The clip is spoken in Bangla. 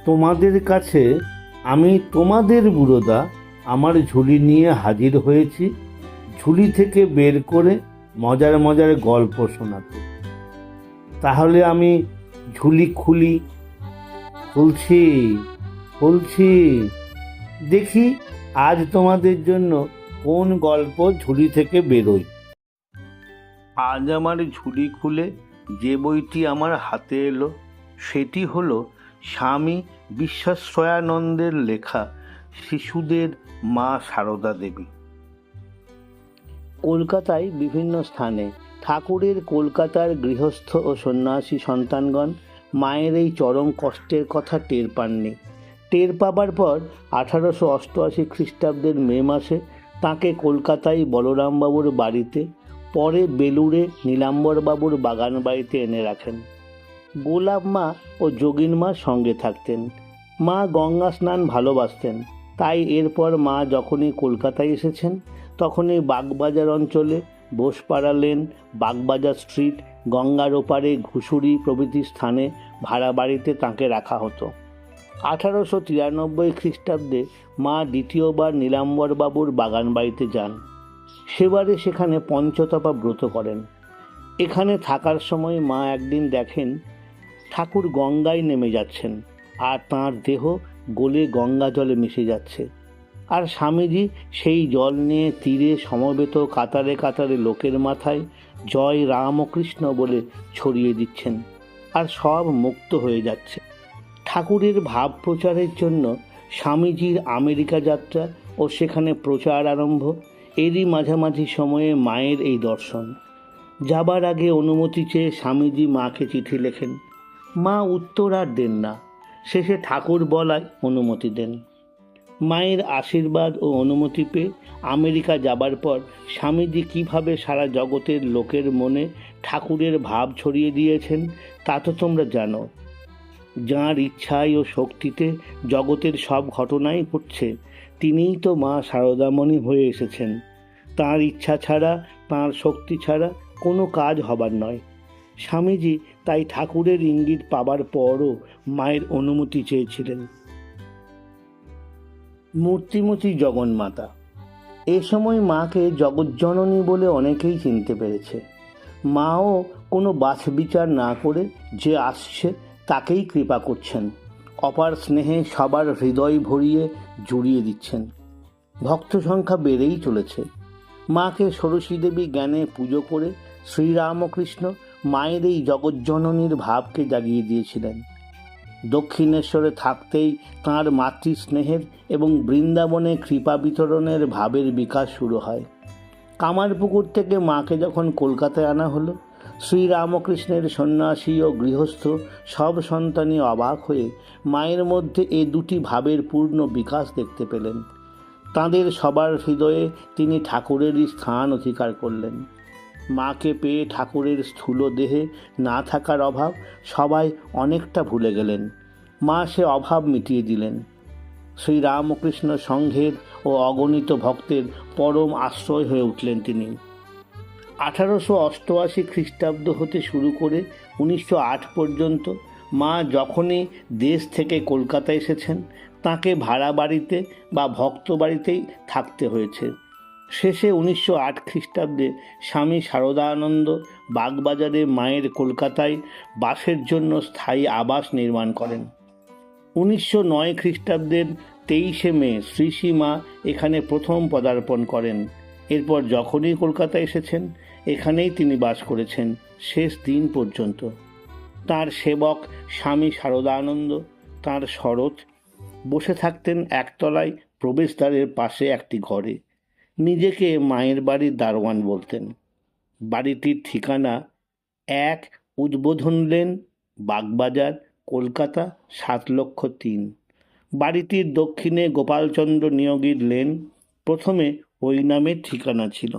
তোমাদের কাছে আমি তোমাদের বুড়োদা আমার ঝুলি নিয়ে হাজির হয়েছি, ঝুলি থেকে বের করে মজার মজার গল্প শোনাতে। তাহলে আমি ঝুলি খুলছি খুলছি, দেখি আজ তোমাদের জন্য কোন গল্প ঝুলি থেকে বেরোয়। আজ আমার ঝুলি খুলে যে বইটি আমার হাতে এলো সেটি হলো স্বামী বিশ্বাশ্রয়ানন্দের লেখা শিশুদের মা সারদা দেবী। কলকাতায় বিভিন্ন স্থানে ঠাকুরের কলকাতার গৃহস্থ ও সন্ন্যাসী সন্তানগণ মায়ের এই চরম কষ্টের কথা টের পাননি। টের পাবার পর 1888 খ্রিস্টাব্দের মে মাসে তাঁকে কলকাতায় বলরামবাবুর বাড়িতে, পরে বেলুড়ে নীলাম্বরবাবুর বাগান বাড়িতে এনে রাখেন। গোলাপ মা ও যোগিন মা সঙ্গে থাকতেন। মা গঙ্গা স্নান ভালোবাসতেন, তাই এরপর মা যখনই কলকাতায় এসেছেন তখনই বাগবাজার অঞ্চলে বোসপাড়া লেন, বাগবাজার স্ট্রিট, গঙ্গার ওপারে ঘুষুরি প্রভৃতি স্থানে ভাড়া বাড়িতে তাঁকে রাখা হতো। 1893 খ্রিস্টাব্দে মা দ্বিতীয়বার নীলাম্বরবাবুর বাগান বাড়িতে যান। সেবারে সেখানে পঞ্চতপা ব্রত করেন। এখানে থাকার সময় মা একদিন দেখেন ঠাকুর গঙ্গায় নেমে যাচ্ছেন আর তাঁর দেহ গলে গঙ্গা জলে মিশে যাচ্ছে, আর স্বামীজি সেই জল নিয়ে তীরে সমবেত কাতারে কাতারে লোকের মাথায় জয় রামকৃষ্ণ বলে ছড়িয়ে দিচ্ছেন, আর সব মুক্ত হয়ে যাচ্ছে। ঠাকুরের ভাব প্রচারের জন্য স্বামীজির আমেরিকা যাত্রা ও সেখানে প্রচার আরম্ভ, এরই মাঝামাঝি সময়ে মায়ের এই দর্শন। যাবার আগে অনুমতি চেয়ে স্বামীজি মাকে চিঠি লেখেন। মা উত্তর আর দেন না, শেষে ঠাকুর বলায় অনুমতি দেন। মায়ের আশীর্বাদ ও অনুমতি পেয়ে আমেরিকা যাবার পর স্বামীজি কীভাবে সারা জগতের লোকের মনে ঠাকুরের ভাব ছড়িয়ে দিয়েছেন তা তো তোমরা জানো। যাঁর ইচ্ছায় ও শক্তিতে জগতের সব ঘটনাই ঘটছে, তিনিই তো মা শারদামণি হয়ে এসেছেন। তাঁর ইচ্ছা ছাড়া, তাঁর শক্তি ছাড়া কোনো কাজ হবার নয়। স্বামীজি তাই ঠাকুরের ইঙ্গিত পাবার পরও মায়ের অনুমতি চেয়েছিলেন। মূর্তিমতী জগন্মাতা। এ সময় মাকে জগজ্জননী বলে অনেকেই চিনতে পেরেছে। মাও কোনো বাছবিচার না করে যে আসছে তাকেই কৃপা করছেন, অপার স্নেহে সবার হৃদয় ভরিয়ে জুড়িয়ে দিচ্ছেন। ভক্ত সংখ্যা বেড়েই চলেছে। মাকে ষোড়শী দেবী জ্ঞানে পুজো করে শ্রীরামকৃষ্ণ মায়ের এই জগজ্জননীর ভাবকে জাগিয়ে দিয়েছিলেন। দক্ষিণেশ্বরে থাকতেই তাঁর মাতৃস্নেহের এবং বৃন্দাবনে কৃপা বিতরণের ভাবের বিকাশ শুরু হয়। কামারপুকুর থেকে মাকে যখন কলকাতায় আনা হলো, শ্রীরামকৃষ্ণের সন্ন্যাসী ও গৃহস্থ সব সন্তানই অবাক হয়ে মায়ের মধ্যে এ দুটি ভাবের পূর্ণ বিকাশ দেখতে পেলেন। তাঁদের সবার হৃদয়ে তিনি ঠাকুরেরই স্থান অধিকার করলেন। মাকে পেয়ে ঠাকুরের স্থূল দেহে না থাকার অভাব সবাই অনেকটা ভুলে গেলেন। মা সে অভাব মিটিয়ে দিলেন। শ্রীরামকৃষ্ণ সংঘের ও অগণিত ভক্তের পরম আশ্রয় হয়ে উঠলেন তিনি। 1888 খ্রিস্টাব্দ হতে শুরু করে 1908 পর্যন্ত মা যখনই দেশ থেকে কলকাতা এসেছেন তাঁকে ভাড়া বাড়িতে বা ভক্ত বাড়িতেই থাকতে হয়েছে। শেষে 1908 খ্রিস্টাব্দে স্বামী শারদানন্দ বাগবাজারে মায়ের কলকাতায় বাসের জন্য স্থায়ী আবাস নির্মাণ করেন। 1909 খ্রিস্টাব্দের 23শে মে শ্রী শ্রী মা এখানে প্রথম পদার্পণ করেন। এরপর যখনই কলকাতা এসেছেন এখানেই তিনি বাস করেছেন শেষ দিন পর্যন্ত। তার সেবক স্বামী শারদানন্দ, তাঁর শরৎ, বসে থাকতেন একতলায় প্রবেশদ্বারের পাশে একটি ঘরে। নিজেকে মায়ের বাড়ির দারোয়ান বলতেন। বাড়িটির ঠিকানা 1 উদ্বোধন লেন, বাগবাজার, কলকাতা 7,03,000। বাড়িটির দক্ষিণে গোপালচন্দ্র নিয়োগীর লেন। প্রথমে ওই নামের ঠিকানা ছিল।